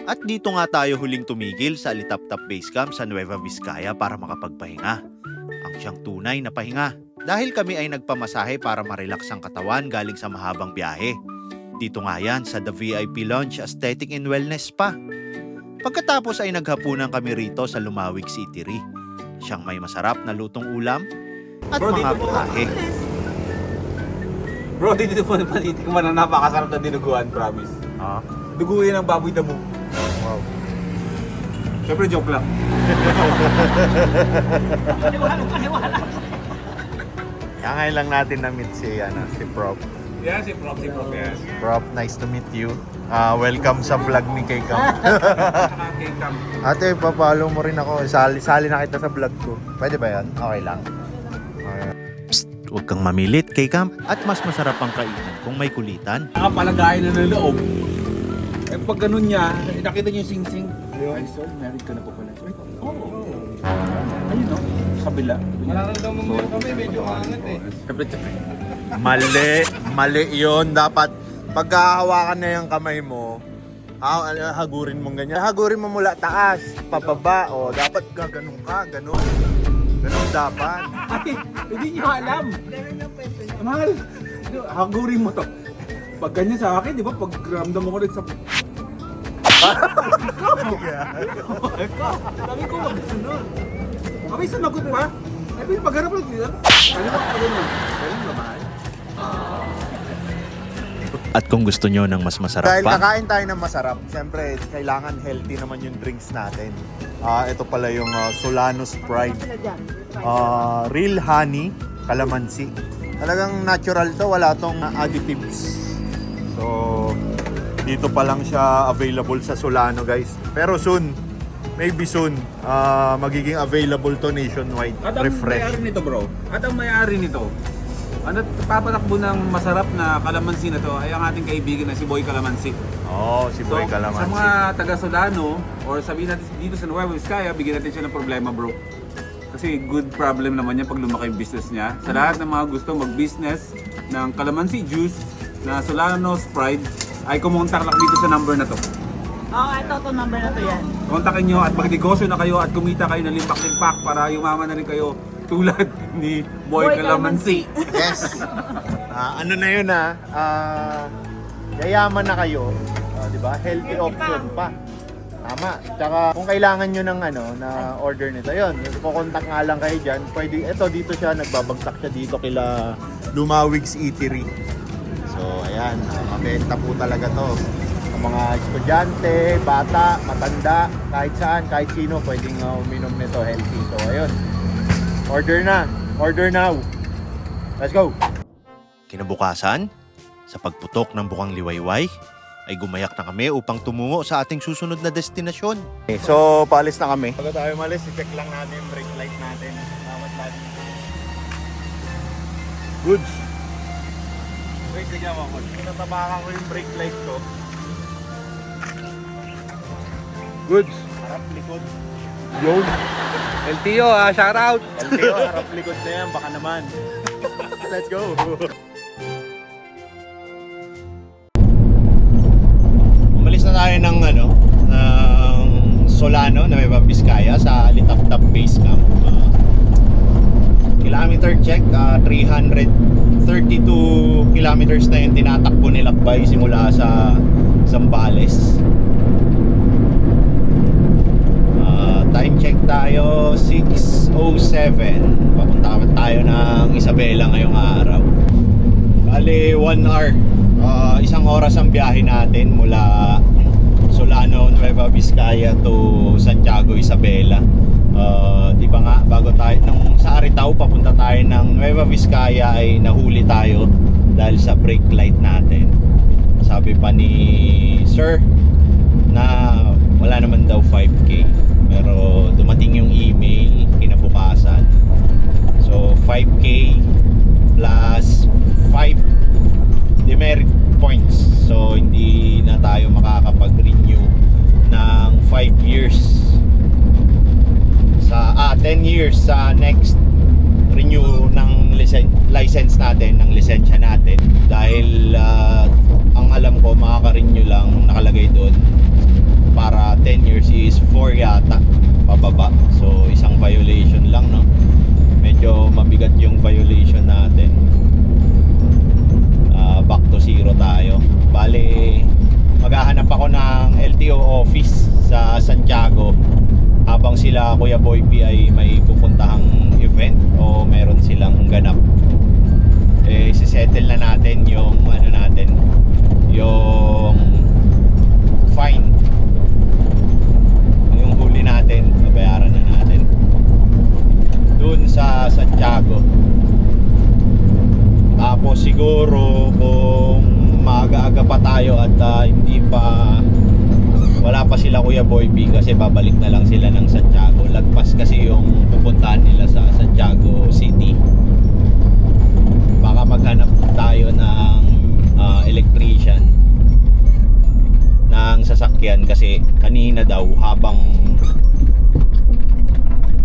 At dito nga tayo huling tumigil sa Alitaptap Base Camp sa Nueva Vizcaya para makapagpahinga. Ang siyang tunay na pahinga dahil kami ay nagpamasahe para ma-relax ang katawan galing sa mahabang biyahe. Dito nga yan sa The VIP Lounge Aesthetic and Wellness Spa. Pagkatapos ay naghapunan kami rito sa Lumawig City. Siyang may masarap na lutong ulam at mga putahe. Bro, dito po panitik mo na napakasarap na dinuguan, promise. Duguin ng baboy damo. Wow. Siyempre joke lang. Ngayon lang natin na-meet si Prof. Yeah, si Prof, yes. Prof, nice to meet you. Welcome sa vlog ni Kay-Cam. Nakaka-cam. Ate, papalo mo rin ako. Sali na kita sa vlog ko. Pwede ba yan? Okay lang. Psst, huwag kang mamilit, Kay-Cam. At mas masarap ang kainan kung may kulitan. Nakapalagayin na ng loob. Eh pag ganun niya, nakita niyo yung sing-sing. Ay, sir, married ka na po pala. Oo. Ayun no, sa kabila. Mararamdaman mo yung kami, medyo angat eh. Siyempre. Mali yun. Dapat pagkahawakan na yung kamay mo, hagurin mo ganyan. Hagurin mo mula taas, pababa. O, dapat gaganon ka, ganon. Ganon dapat. Ay, hindi niyo alam. Mahal, hagurin mo to. Pag ganyan sa akin, di ba? Pag ramdam mo ko rin sa... Sabi ko, wag sunod. Kami sumagot pa. Sabi ko, pagharap lang sila. Ano ba pa ganun? Ganun ba, mahal? At kung gusto nyo ng mas masarap Dahil pa, kakain tayo ng masarap, siyempre kailangan healthy naman yung drinks natin. Ito pala yung Solano Sprite. Real honey, calamansi. Talagang natural to, wala tong additives. So, dito pa lang siya available sa Solano, guys. Pero soon, maybe soon, magiging available to nationwide. At ang may-ari nito, bro. At ang may-ari nito, ano papatakbo ng masarap na kalamansi na to ay ang ating kaibigan na si Boy Calamansi. oh, si Boy Calamansi. Sa mga taga Solano, or sabihin natin dito sa Nueva Vizcaya, bigyan natin siya ng problema, bro. Kasi good problem naman niya pag lumaki yung business niya. Sa lahat ng mga gusto mag-business ng calamansi juice na Solano Sprite, ay kumontak lang dito sa number na to. Ito number na to yan. Kontakin nyo at magnegosyo na kayo at kumita kayo ng limpak-limpak para yumaman na rin kayo tulad ni Boy Calamansi. Yes! Ano na yun yayaman na kayo. Di ba? Healthy option pa. Tama. Tsaka kung kailangan nyo ng na order nito, yun. Kukontak nga lang kayo dyan. Pwede, dito siya, nagbabagsak siya dito kila Lumawig's Eatery. So, ayan. Mabenta po talaga to. Sa mga estudyante, bata, matanda, kahit saan, kahit sino, pwedeng uminom nito healthy. So, ayun. Order na. Order now. Let's go. Kinabukasan, sa pagputok ng bukang liwayway, ay gumayak na kami upang tumungo sa ating susunod na destinasyon. So, paalis na kami. Bago tayo malis, i-check lang natin yung brake light natin. Salamat lagi. Goods. Wait, sige ako. Natabakan ko yung brake light ko. Goods. Harap likod. Yun. LTO, shout out! LTO, harap likod na yan. Baka naman. Let's go. Umalis na tayo ng Solano, Nueva Vizcaya sa Alitaptap Base Camp. Kilometer check, 332 kilometers na yung tinatakbo ni Lakbay simula sa Zambales. Time check tayo, 6:07. Papunta tayo ng Isabela ngayong araw. Bali, 1 hour. Isang oras ang biyahe natin mula Solano, Nueva Vizcaya to Santiago, Isabela. Di ba nga, bago tayo sa Aritao, papunta tayo ng Nueva Vizcaya ay nahuli tayo dahil sa brake light natin. Sabi pa ni Sir na wala naman daw 5K. Pero dumating yung email kinabukasan. So 5K plus 5 demerit points. So hindi na tayo makakapag-renew ng 5 years sa 10 years sa next renew ng license natin, ng lisensya natin. Dahil ang alam ko makaka-renew lang nakalagay doon para yata pababa. So isang violation lang, no? Medyo mabigat yung violation natin. Back to zero tayo. Bale, maghahanap ako ng LTO office sa Santiago habang sila Kuya Boy P ay may pupuntahang event o meron silang ganap. Sisettle na natin yung ano natin, yung fine, yung huli natin, babayaran na natin dun sa Santiago. Tapos siguro kung maaga-aga pa tayo at hindi pa, wala pa sila Kuya Boy B, kasi babalik na lang sila ng Santiago. Lagpas kasi yung pupuntahan nila sa Santiago City. Baka maghanap tayo ng electrician ng sasakyan, kasi kanina daw habang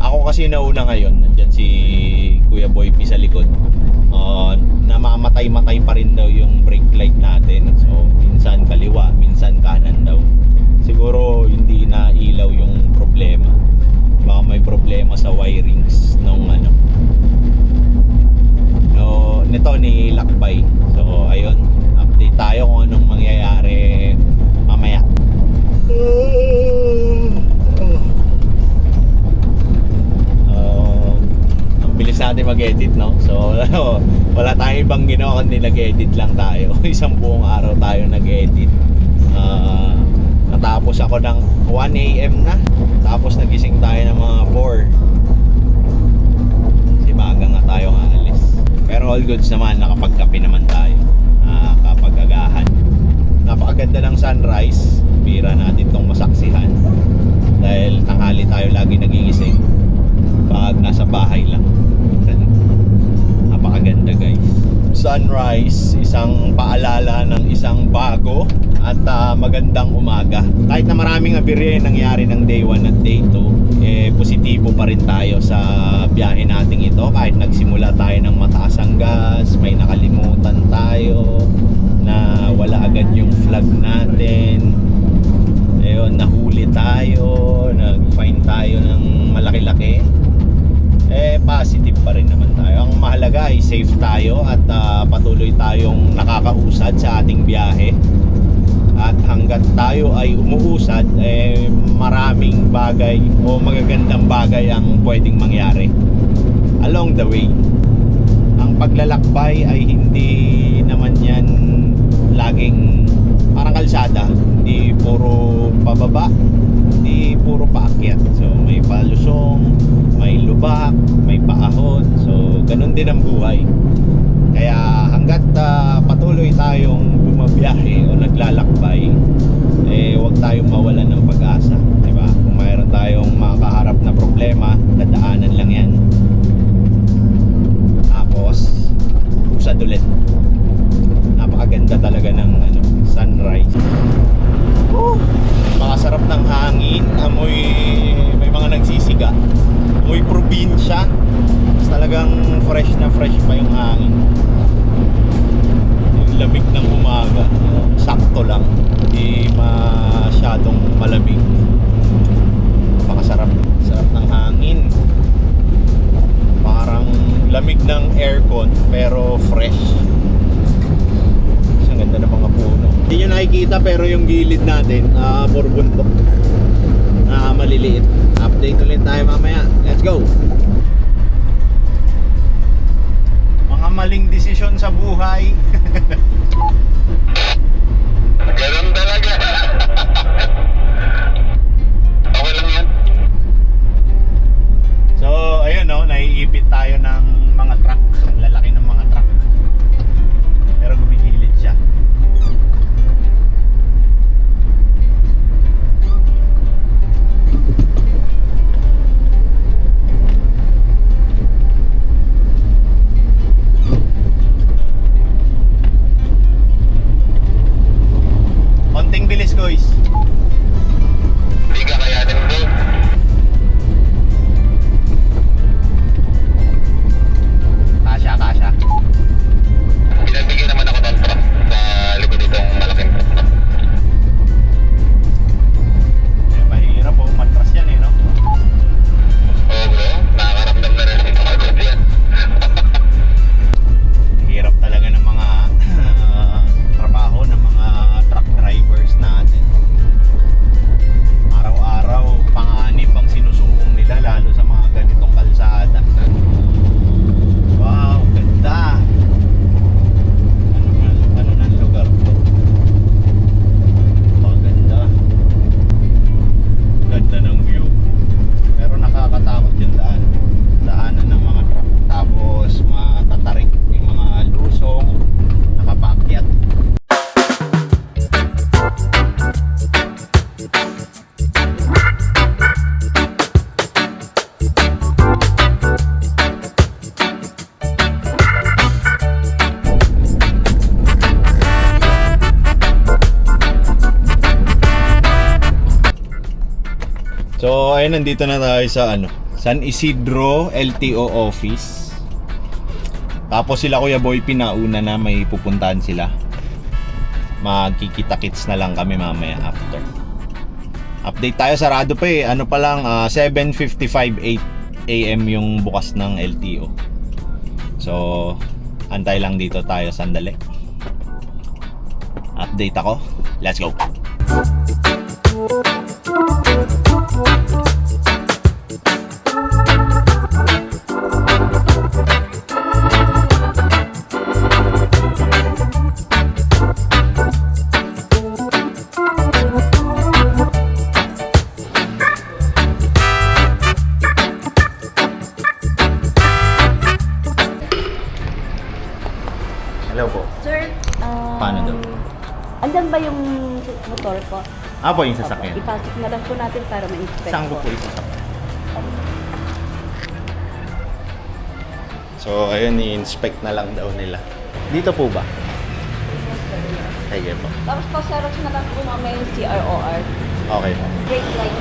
ako kasi nauna ngayon, nandyan si Kuya Boy P sa likod, namamatay-matay pa rin daw yung brake light natin. So minsan kaliwa, minsan kanan daw. Siguro hindi na ilaw yung problema, baka may problema sa wirings nung nito ni Lakbay. So ayun, update tayo kung anong mangyayari mamaya. Ang bilis natin mag-edit, no? So wala tayong ibang ginawa kundi nag-edit lang tayo. Isang buong araw tayo nag-edit. Natapos ako ng 1 AM na. Tapos nagising tayo ng mga 4. Kasi maaga nga tayo aalis. Pero all goods naman, nakapagkape naman tayo. Nakapag-agahan. Napakaganda ng sunrise. Bira natin tong masaksihan. Dahil tanghali tayo lagi nagigising pag nasa bahay lang. Napakaganda, guys. Sunrise, isang paalala ng isang bago at magandang umaga. Kahit na maraming abirye nangyari ng day 1 at day 2, positibo pa rin tayo sa biyahe nating ito. Kahit nagsimula tayo ng mataas ang gas, may nakalimutan tayo na wala agad yung flag natin. Ayun, nahuli tayo, nag-fine tayo ng malaki-laki. Positive pa rin naman tayo. Ang mahalaga ay safe tayo at patuloy tayong nakakausad sa ating biyahe. At hanggat tayo ay umuusad, maraming bagay o magagandang bagay ang pwedeng mangyari along the way. Ang paglalakbay ay hindi naman yan laging parang kalsada. Hindi puro pababa, hindi puro paakyat. So may palusong, may lubak, may paahon. So ganun din ang buhay. Kaya hanggat patuloy tayong bumabiyahe o naglalakbay, huwag tayong mawalan ng pag-asa, diba? Kung mayroon tayong makaharap na problema, dadaanan lang yan. Tapos usad ulit. Napakaganda talaga ng sunrise. Makasarap ng hangin, amoy, may mga nagsisiga, amoy probinsya. Talagang fresh na fresh pa yung hangin. Yung lamig ng umaga, sakto lang, hindi masyadong malamig. Makasarap, sarap ng hangin. Parang lamig ng aircon pero fresh. Ang ganda ng mga puno. Hindi nyo nakikita pero yung gilid natin puro bundok, maliliit. Update ulit tayo mamaya. Let's go. Mga maling desisyon sa buhay. Ganun talaga. Okay lang yan. So ayun, no, naiipit tayo ng mga truck. Ang lalaki ng mga truck. Pero gumigilid siya. Konting bilis, guys. So, ayun, nandito na tayo sa San Isidro LTO office. Tapos sila Kuya Boy pinauna na, may pupuntahan sila. Magkikita-kits na lang kami mamaya after. Update tayo, sarado pa eh. Ano pa lang, 7:55 AM yung bukas ng LTO. So, antay lang dito tayo sandali. Update ako. Let's go. Hello po. Sir, Paano daw? andyan ba yung motor ko? Po, yung sasakyan. Ipasok na lang po natin para ma-inspect Saan ko po isasakyan? So, ayun, i-inspect na lang daw nila. Dito po ba? Sige po. Tapos pa-xerox na lang po mamaya yung CROR. Okay po. Brake light.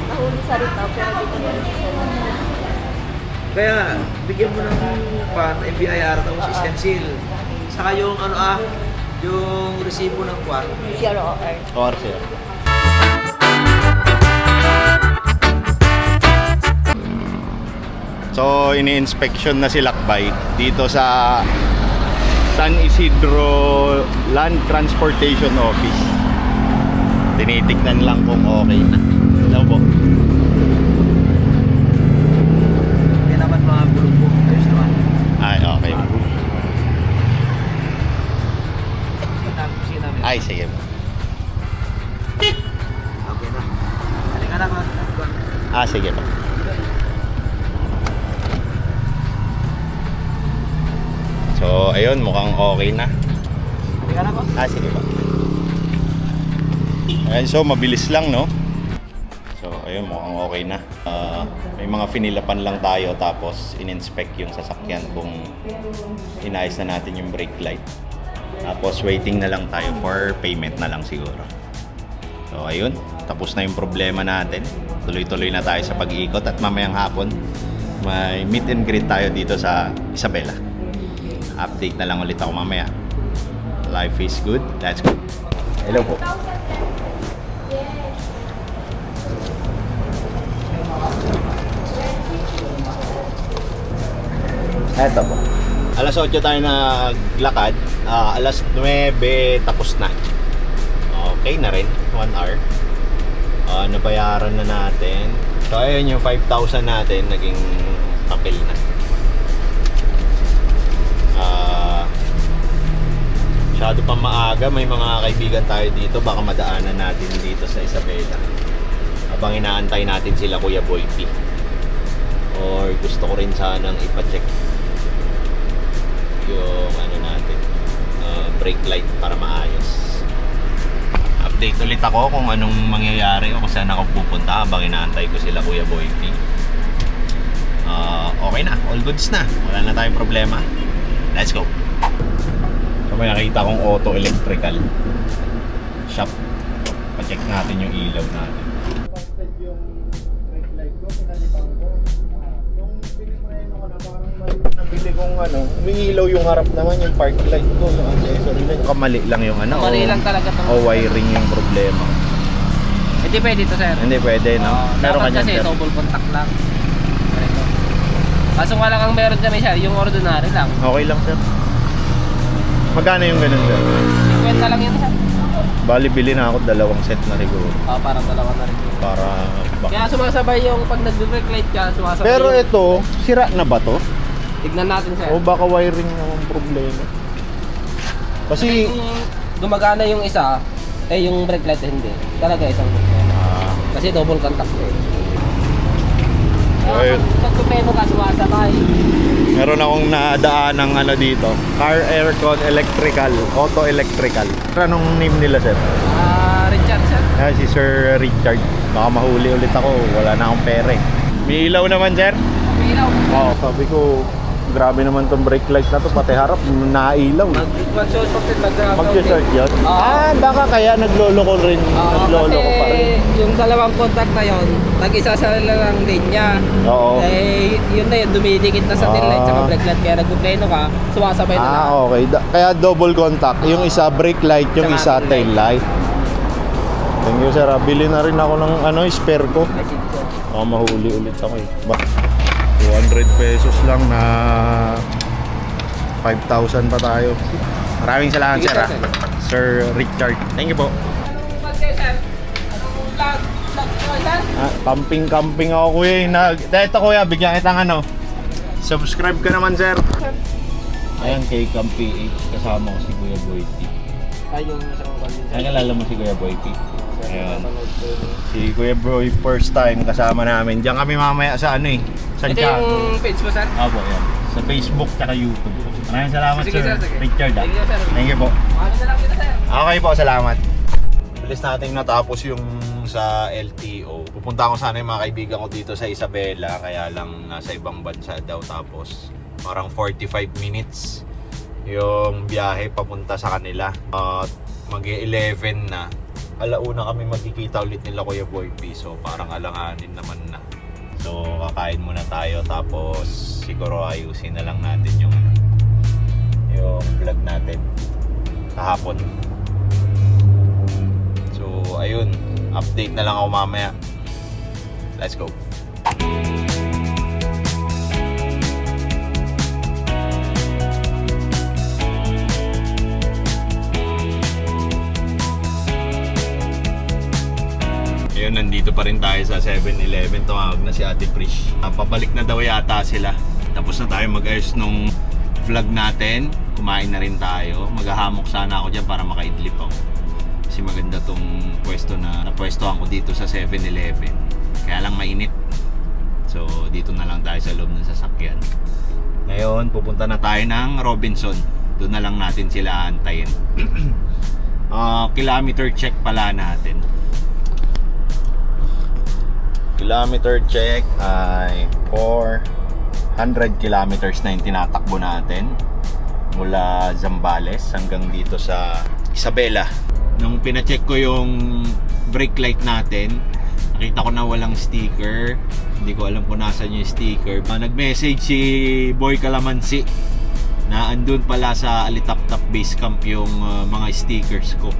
Nahuli sa retaw pero dito na rin sa Kaya, bigyan mo ng pan, MBIR, tapos stencil. Saka yung yung resibo ng kwan. CROR. Or sir. So, ini-inspection na si Lakbay dito sa San Isidro Land Transportation Office. Tinitignan lang kung okay na. Hello po. Kaya naman mga bulong-bulong. Ayos naman. Ay, okay. Kusina namin. Ay, sige po. Okay na. Halika na ka. Sige po. So, ayun, mukhang okay na. Halika na ko. Sige po. Ayun, so mabilis lang, no? So, ayun, mukhang okay na. May mga finilapan lang tayo tapos in-inspect yung sasakyan kung inayos na natin yung brake light. Tapos waiting na lang tayo for payment na lang siguro. So, ayun, tapos na yung problema natin. Tuloy-tuloy na tayo sa pag-iikot at mamayang hapon may meet and greet tayo dito sa Isabela. Update na lang ulit ako mamaya. Life is good. Let's go. Hello po. Eto po. Alas 8 tayo naglakad. Alas 9 tapos na. Okay na rin. 1 hour. Nabayaran na natin. So ayun yung 5,000 natin naging papel na. Masyado pa maaga, may mga kaibigan tayo dito, baka madaanan natin dito sa Isabela habang inaantay natin sila Kuya Boy P. Or gusto ko rin sanang ipacheck yung natin, brake light para maayos. Update ulit ako kung anong mangyayari o kung saan ako pupunta habang inaantay ko sila Kuya Boy P. Okay na, all goods na, wala na tayong problema. Let's go. So may nakita kong auto electrical shop. Pa-check natin yung ilaw natin. Yung brake light ko, pinalitan ko. Yung pinipreno ko na parang mali nabili kong umiilaw yung harap naman, yung park light ko, yung accessory light. Kamali lang yung Mali lang talaga to. o wiring yung problema. Hindi pwede to, sir. Hindi pwede, no? Meron Dapat ka kasi niyan, sir. double contact lang. Ganito. Kaso nga lang ang meron kami siya, yung ordinary lang. Okay lang, sir. Magkano yung ganun, sir? 50 lang yun, sir. Bali, bili na ako 2 set na siguro. Parang dalawa na rin. Para Kaya sumasabay yung pag nag-brake light ka, sumasabay Pero yung... ito, sira na ba to? Tignan natin, sir. O baka wiring ang problema? Kasi Kung gumagana yung isa, yung brake light hindi. Talaga isang problema. Kasi double contact eh. Ayun. Pag pupeno ka, sumasabay. meron akong nadaan ng dito. Car aircon electrical, auto electrical. Anong name nila, sir? Richard, sir. Si Sir Richard. Baka mahuli ulit ako, wala na akong pera eh. May ilaw naman, sir? Ilaw. Oo, sabi ko, Grabe naman tong brake light na to, pati harap nailaw. Mag-short Mag-short yun? Oo. Baka kaya nagloloko rin. Nagloloko pa rin. yung dalawang contact na yon, nag-isa sa lang linya. Oo. Eh, yun na yun, dumidikit na sa tail light tsaka brake light. Kaya nagpupleno ka, sumasabay na lang. Okay. Kaya double contact. Yung isa brake light, yung isa Tsaka tail light. Thank you, sir. Bili na rin ako ng spare ko. Ay, sige, sir. Mahuli ulit ako eh. 200 pesos lang na 5,000 pa tayo. Maraming salamat, Sige, sir. sir. Sir Richard. Thank you po. Camping ako, kuya. Ito, kuya, bigyan kitang subscribe ka naman, sir. Ayan, kay Camp PH. Kasama ko si Kuya Boy P. Ay, yung isang kanina. Ay, nalala mo si Kuya Boy P. Ayan. Si Kuya Boy, first time kasama namin. Diyan kami mamaya sa Ito Santiago. yung page mo, sir? Opo, yan. Sa Facebook at YouTube. Maraming salamat, Sige, sir. sir, sige. Richard, Thank you, sir. Thank you po. Ano na lang kita, sir? Okay po, salamat. Bilis nating natapos yung sa LTO. Pupunta ako sana yung mga kaibigan ko dito sa Isabela, kaya lang nasa ibang bansa daw, tapos parang 45 minutes yung biyahe papunta sa kanila. Mag-11 na. Alauna kami magkikita ulit nila Kuya Boy P, so parang alanganin naman na. So kakain muna tayo, tapos siguro ayusin na lang natin yung vlog natin kahapon. So ayun, update na lang ako mamaya. Let's go. Ayun, nandito pa rin tayo sa 7-Eleven. Tumawag na si Ate Prish. Pabalik na daw yata sila. Tapos na tayo mag-ayos nung vlog natin. Kumain na rin tayo. Maghahamok sana ako dyan para makaidlip ako. Kasi maganda tong pwesto na napwestohan ko dito sa 7-Eleven. Kaya lang mainit. So dito na lang tayo sa loob ng sasakyan. Ngayon pupunta na tayo ng Robinson. Doon na lang natin sila antayin. Kilometer check pala natin. Kilometer check ay 400 kilometers na yung tinatakbo natin mula Zambales hanggang dito sa Isabela. Nung pina-check ko yung brake light natin, nakita ko na walang sticker. Hindi ko alam kung nasan yung sticker. Nag-message si Boy Calamansi na andun pala sa Alitaptap Base Camp yung mga stickers ko.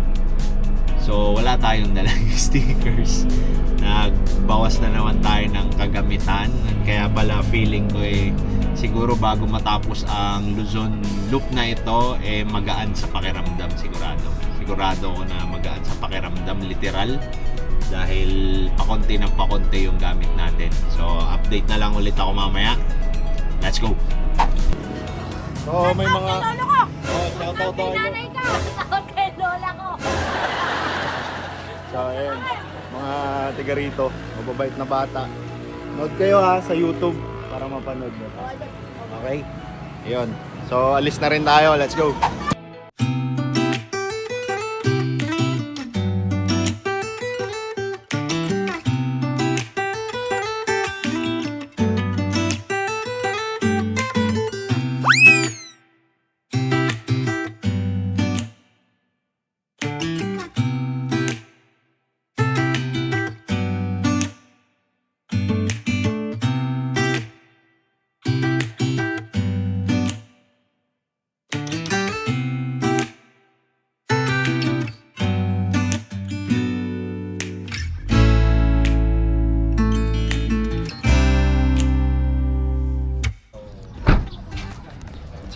So wala tayong dalang stickers. Nagbawas na naman tayo ng kagamitan. Kaya pala feeling ko siguro bago matapos ang Luzon loop na ito magaan sa pakiramdam sigurado. Sigurado ko na magaan sa pakiramdam literal dahil pakonti ng pakonti yung gamit natin. So update na lang ulit ako mamaya. Let's go. So may mga shout out daw. Shoutout kay lola ko. So ayun, mga tiga rito, mababait na bata. Nood kayo sa YouTube para mapanood nyo. Okay? Ayun. So alis na rin tayo. Let's go.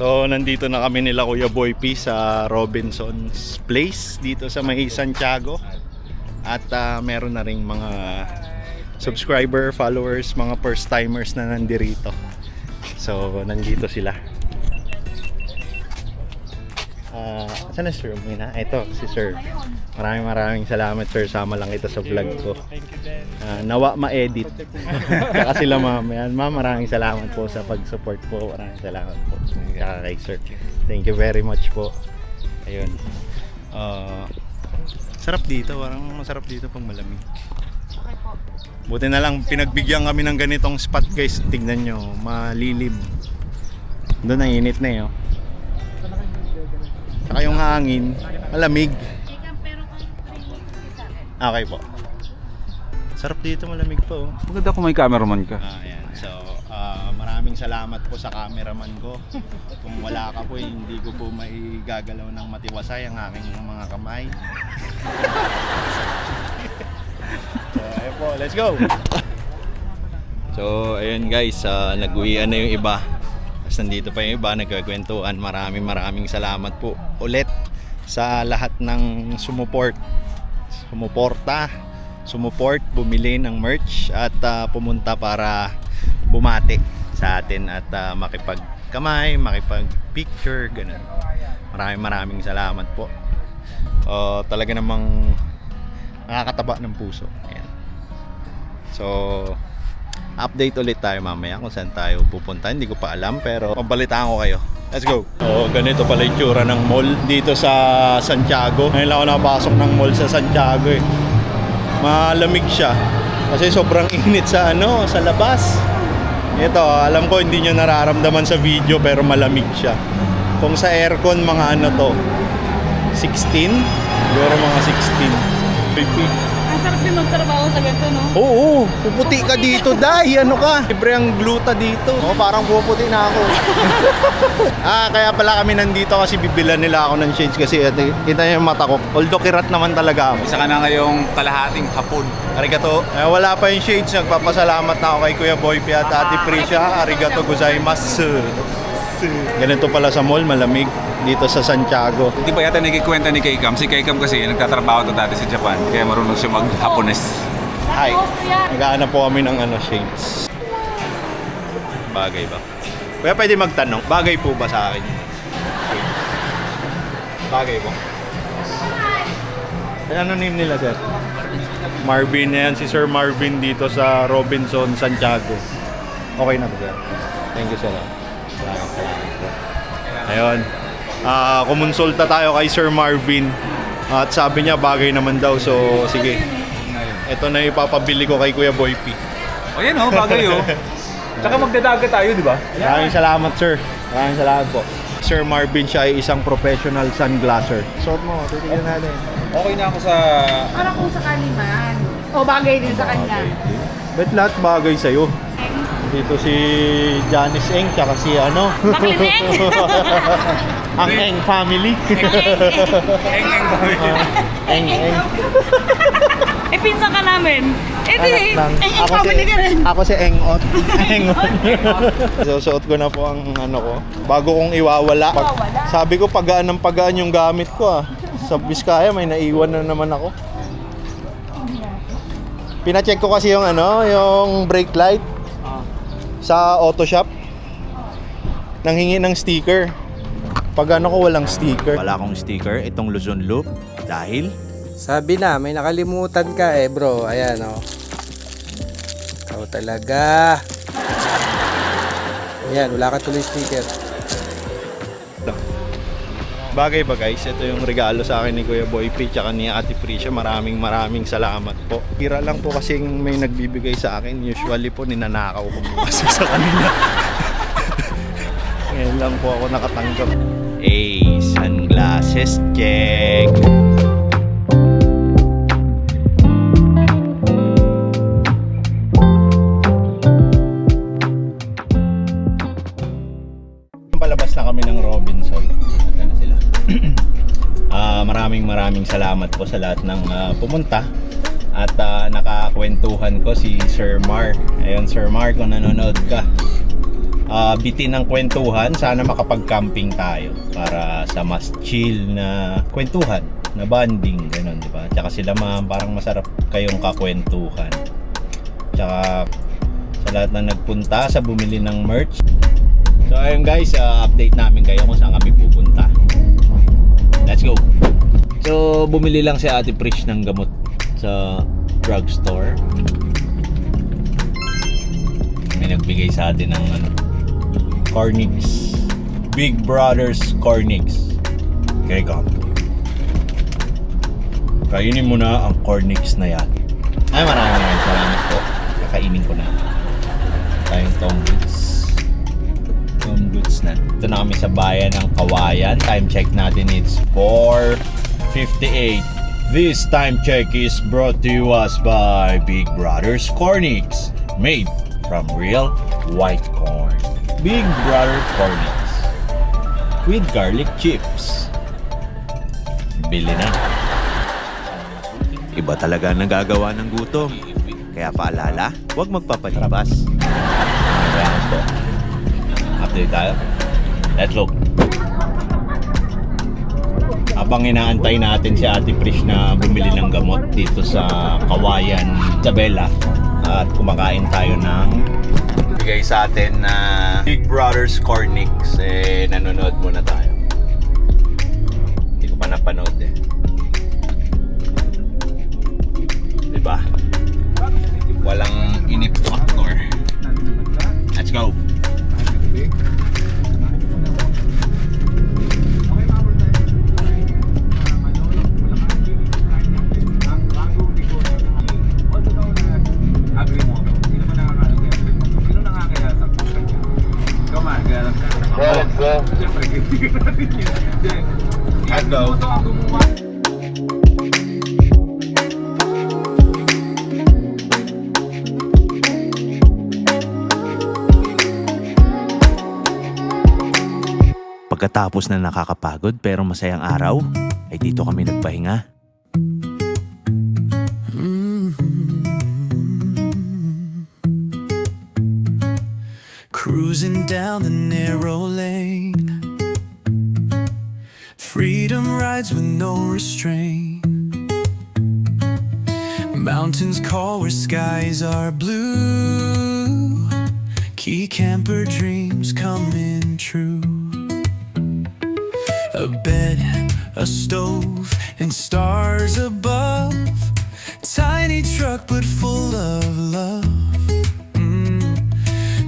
So nandito na kami nila Kuya Boy P sa Robinson's Place dito sa May Santiago. At meron na ring mga subscriber, followers, mga first timers na nandirito. So nandito sila. Saan na Sir Mina? Ito si Sir. Maraming salamat Sir, sama lang kita sa vlog ko. Nawa ma-edit. Saka sila ma'am, maraming salamat po sa pag-support po. Maraming salamat po kay Sir. Thank you very much po. Ayun. Sarap dito, parang masarap dito pang malamig. Okay po. Buti na lang pinagbigyan kami ng ganitong spot guys. Tignan nyo, malilim. Doon ang init na eh. Oh. Saka yung hangin, malamig. Okay po. Sarap dito, malamig po. Oh. Maganda kung may cameraman ka. Ayan. So, maraming salamat po sa cameraman ko. Kung wala ka po, hindi ko po maigagalaw ng matiwasay ang aking mga kamay. So, ayun po, let's go! So, ayun guys, nag-uwian na yung iba. Tapos nandito pa yung iba, nagkakwentuhan. Maraming salamat po ulit sa lahat ng sumuport, bumili ng merch at pumunta para bumati sa atin at makipagkamay, makipagpicture, ganun. Maraming salamat po. Talaga namang nakakataba ng puso. Ayan. So, update ulit tayo mamaya kung saan tayo pupunta. Hindi ko pa alam pero pabalitaan ko kayo. Let's go! So, ganito pala yung tsura ng mall dito sa Santiago. Ngayon lang ako nakapasok ng mall sa Santiago eh. Malamig siya kasi sobrang init sa labas. Ito, alam ko hindi nyo nararamdaman sa video pero malamig siya. Kung sa aircon mga 16, siguro mga 16. Ang sarap din magtrabaho sa ganito, no? Oo, puputi ka dito, Day. Ano ka? Libre ang gluta dito. Parang puputi na ako. Kaya pala kami nandito kasi bibilan nila ako ng shades kasi kita niyo yung mata ko. Although kirat naman talaga ako. Isa ka na ngayong kalahating hapon. Arigato. Wala pa yung shades. Nagpapasalamat na ako kay Kuya Boypi at Ate Prisha. Arigato gozaimasu. Ganito pala sa mall, malamig dito sa Santiago. Hindi pa yata nagkikwenta ni Kaikam. Si Kaikam kasi nagtatrabaho to dati sa Japan. Kaya marunong siya mag-Hapones. Hi. Naghahanap po kami ng shades. Bagay ba? Kaya pwede magtanong, bagay po ba sa akin? Bagay po. Ano name nila, sir? Marvin. Yan si Sir Marvin dito sa Robinson, Santiago. Okay na ba, sir? Thank you, sir. Salamat po. Ayun. Kumonsulta tayo kay Sir Marvin. At sabi niya bagay naman daw. So, sige. Ito na ipapabili ko kay Kuya Boypi. O yan bagay Tsaka magdadaga tayo, di ba? Maraming salamat, sir. Maraming salamat po. Sir Marvin siya ay isang professional sunglasser. Suot mo, titignan natin. Okay na ako sa... Parang kung sakali man. O bagay din sa kanya. Bet lahat bagay sa'yo. Dito si Janice Eng, tsaka si Baklimeng! ang Eng family. Eng. Pinsan ka namin. Anak lang. Family ka rin. Ako si Engot. Susuot ko na po ang ko. Bago kong iwawala. Sabi ko pagaan ng pagaan yung gamit ko Sa Biskaya may naiwan na naman ako. Pina-check ko kasi yung yung brake light sa auto shop. Nanghingi ng sticker. Pag ko walang sticker. Wala akong sticker itong Luzon Loop dahil sabi na, may nakalimutan ka bro. Ayan Ikaw talaga. Ayan, wala ka tuloy sticker. bagay ba guys, ito yung regalo sa akin ni Kuya Boypi tsaka ni Ate Prisha. Maraming salamat po. Tira lang po kasi may nagbibigay sa akin. Usually po ninanakaw ko kasi sa kanila. Ngayon lang po ako nakatanggap. Sunglasses check. Palabas na kami ng Robinson. Ano sila? Maraming salamat po sa lahat ng pumunta at nakakwentuhan ko si Sir Mar. Ayun, Sir Mar, kung nanonood ka, bitin ng kwentuhan, sana makapag-camping tayo para sa mas chill na kwentuhan, na bonding, gano'n, di ba? Tsaka sila parang masarap kayong kakwentuhan. Tsaka sa lahat na nagpunta, sa bumili ng merch. So ayun guys, update namin kayo kung saan kami pupunta. Let's go! So bumili lang si Ate Prish ng gamot sa drugstore. May nagbigay sa atin ng Cornix. Big Brothers Cornix. Okay, come. Kainin mo na ang Cornix na yan. Ay, maraming salamat po. Kakainin ko na. Tayong Tom Goods oras na. Ito na kami sa bayan ng Kawayan. Time check natin, it's 4:58. This time check is brought to you us by Big Brother's Cornix, made from real white corn. Big Brother Cornix with garlic chips. Bili na. Iba talaga ang nagagawa ng gutom. Kaya paalala, huwag magpapalibas. Ayan po. Update tayo. Let's look. Habang inaantay natin si Ate Prish na bumili ng gamot dito sa Kawayan, Isabela, at kumakain tayo ng bigay sa atin na Big Brother's Cornix. Nanonood muna tayo. Hindi ko pa napanood eh. Diba? Walang inip factor. Let's go! Let's go. Let's go! Pagkatapos na nakakapagod pero masayang araw, ay dito kami nagpahinga. Cruising down the narrow lane, freedom rides with no restraint. Mountains call where skies are blue, key camper dreams coming true. A bed, a stove, and stars above. Tiny truck but full of love.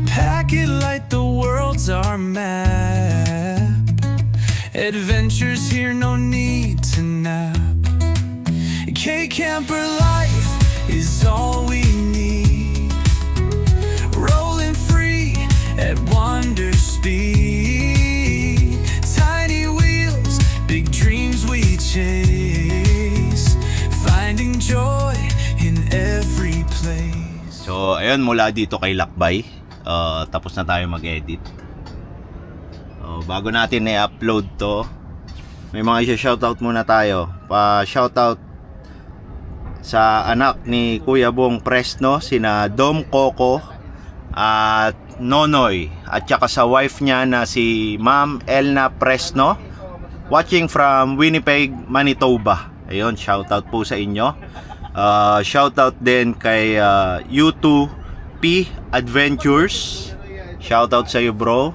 Pack it like the world's our map. Adventures here, no need to nap. K-camper life is all we need. Rolling free at wonder speed. Tiny wheels, big dreams we chase. Finding joy in every place. So, ayun, mula dito kay Lakbay. Tapos na tayo mag-edit. Bago natin i-upload to, may mga isa-shoutout muna tayo. Pa-shoutout sa anak ni Kuya Bong Presno, sina Dom Coco at Nonoy, at saka sa wife niya na si Ma'am Elna Presno, watching from Winnipeg, Manitoba. Ayun, shoutout po sa inyo. Shoutout din kay U2P Adventures. Shoutout sa iyo, bro.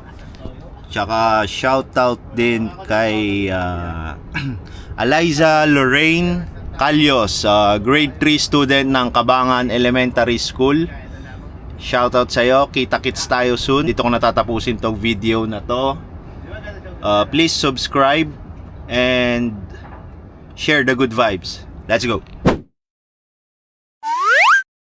Tsaka shoutout din kay Eliza Lorraine Calyos, grade 3 student ng Kabangan Elementary School. Shoutout sa iyo. Kita-kits tayo soon. Dito ko natatapusin tong video na to. Please subscribe and share the good vibes. Let's go.